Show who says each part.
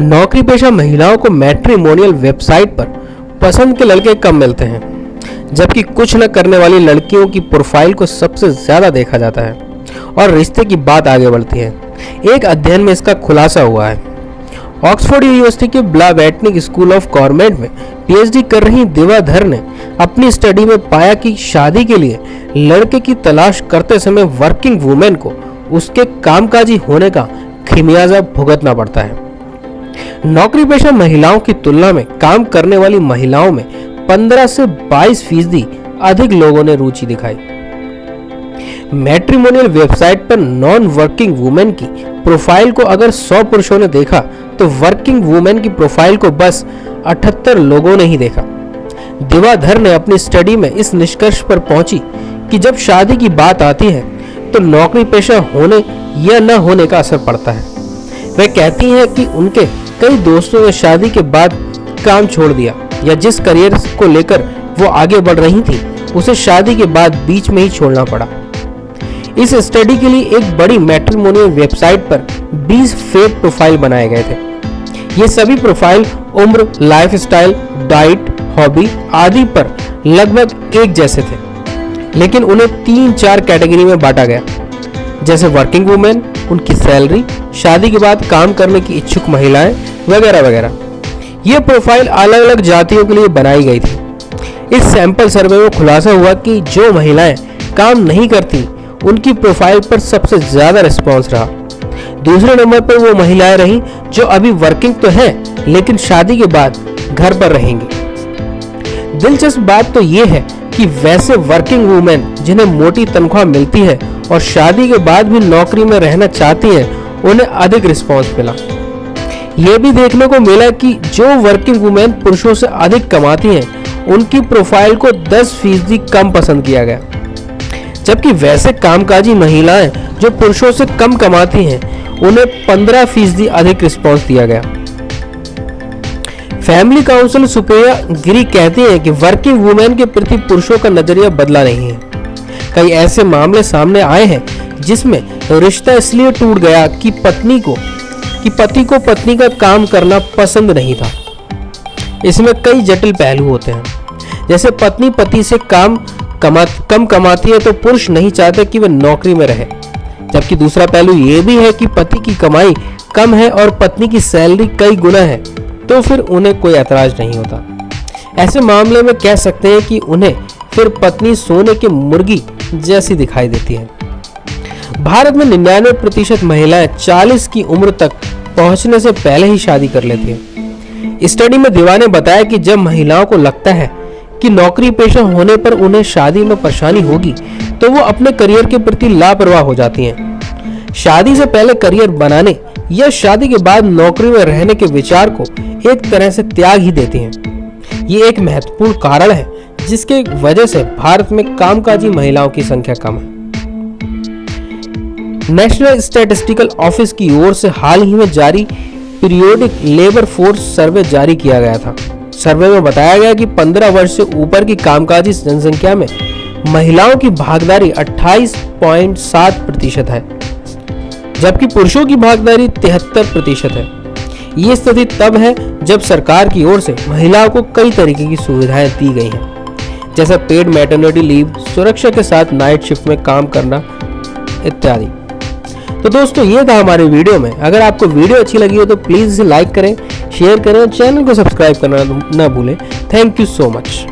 Speaker 1: नौकरी पेशा महिलाओं को मैट्रिमोनियल वेबसाइट पर पसंद के लड़के कम मिलते हैं, जबकि कुछ न करने वाली लड़कियों की प्रोफाइल को सबसे ज्यादा देखा जाता है और रिश्ते की बात आगे बढ़ती है। एक अध्ययन में इसका खुलासा हुआ है। ऑक्सफोर्ड यूनिवर्सिटी के ब्लावेटनिक स्कूल ऑफ गवर्नमेंट में पीएचडी कर रही दिवाधर ने अपनी स्टडी में पाया कि शादी के लिए लड़के की तलाश करते समय वर्किंग वुमेन को उसके कामकाजी होने का खमियाजा भुगतना पड़ता है। नौकरी पेशा महिलाओं की तुलना में काम करने वाली महिलाओं में 15 से 22% अधिक लोगों ने रुचि दिखाई। मैट्रिमोनियल वेबसाइट पर नॉन वर्किंग वुमेन की प्रोफाइल को अगर 100 पुरुषों ने देखा तो वर्किंग वुमेन की प्रोफाइल को बस 78 लोगों ने ही देखा। दिवाधर ने अपनी स्टडी में इस निष्कर्ष पर पहुंची कि जब शादी की बात आती है तो नौकरी पेशा होने या न होने का असर पड़ता है। वे कहती हैं कि उनके कई दोस्तों ने शादी के बाद काम छोड़ दिया या जिस करियर को लेकर वो आगे बढ़ रही थी उसे शादी के बाद बीच में ही छोड़ना पड़ा। इस स्टडी के लिए एक बड़ी मैट्रिमोनियल वेबसाइट पर 20 फेक प्रोफाइल बनाए गए थे। ये सभी प्रोफाइल उम्र, लाइफस्टाइल, डाइट, हॉबी आदि पर लगभग एक जैसे थे, लेकिन उन्हें 3-4 कैटेगरी में बांटा गया, जैसे वर्किंग वुमेन, उनकी सैलरी, शादी के बाद काम करने की इच्छुक महिलाएं वगैरह वगैरह। ये प्रोफाइल अलग अलग जातियों के लिए बनाई गई थी। इस सैंपल सर्वे में खुलासा हुआ कि जो महिलाएं काम नहीं करती उनकी प्रोफाइल पर सबसे ज्यादा रिस्पॉन्स रहा। दूसरे नंबर पर वो महिलाएं रहीं जो अभी वर्किंग तो हैं लेकिन शादी के बाद घर पर रहेंगी। दिलचस्प बात तो ये है कि वैसे वर्किंग वुमेन जिन्हें मोटी तनख्वाह मिलती है और शादी के बाद भी नौकरी में रहना चाहती हैं, उन्हें अधिक रिस्पॉन्स मिला। ये भी देखने को मिला कि जो वर्किंग वुमेन पुरुषों से अधिक कमाती हैं, उनकी प्रोफाइल को 10% कम पसंद किया गया, जबकि वैसे कामकाजी महिलाएं जो पुरुषों से कम कमाती हैं, उन्हें 15% अधिक रिस्पॉन्स दिया गया। फैमिली काउंसिल सुप्रिया गिरी कहती हैं कि वर्किंग वुमेन के प्रति पुरुषों का नजरिया बदला नहीं है। कई ऐसे मामले सामने आए हैं जिसमें रिश्ता इसलिए टूट गया कि पति को पत्नी का काम करना पसंद नहीं था। इसमें कई जटिल पहलू होते हैं, जैसे पत्नी पति से कम कमाती है तो पुरुष नहीं चाहते कि वह नौकरी में रहे, जबकि दूसरा पहलू यह भी है कि पति की कमाई कम है और पत्नी की सैलरी कई गुना है, तो फिर उन्हें कोई ऐतराज नहीं होता। ऐसे मामले में कह सकते हैं कि उन्हें फिर पत्नी सोने की मुर्गी जैसी दिखाई देती है। भारत में 99% महिलाएं 40 की उम्र तक पहुंचने से पहले ही शादी कर लेती हैं। स्टडी में दिवा ने बताया कि जब महिलाओं को लगता है कि नौकरी पेशा होने पर उन्हें शादी में परेशानी होगी तो वो अपने करियर के प्रति लापरवाह हो जाती हैं। शादी से पहले करियर बनाने या शादी के बाद नौकरी में रहने के विचार को एक तरह से त्याग ही देती हैं। ये एक महत्वपूर्ण कारण है जिसके वजह से भारत में कामकाजी महिलाओं की संख्या कम है। नेशनल स्टैटिस्टिकल ऑफिस की ओर से हाल ही में जारी पीरियोडिक लेबर फोर्स सर्वे जारी किया गया था। सर्वे में बताया गया कि 15 वर्ष से ऊपर की कामकाजी जनसंख्या में महिलाओं की भागीदारी 28.7% है, जबकि पुरुषों की भागीदारी 73% है। ये स्थिति तब है जब सरकार की ओर से महिलाओं को कई तरीके की सुविधाएं दी गई हैं, जैसे पेड मैटरनिटी लीव, सुरक्षा के साथ नाइट शिफ्ट में काम करना इत्यादि। तो दोस्तों, ये था हमारे वीडियो में। अगर आपको वीडियो अच्छी लगी हो तो प्लीज इसे लाइक करें, शेयर करें और चैनल को सब्सक्राइब करना ना भूलें। Thank you so much.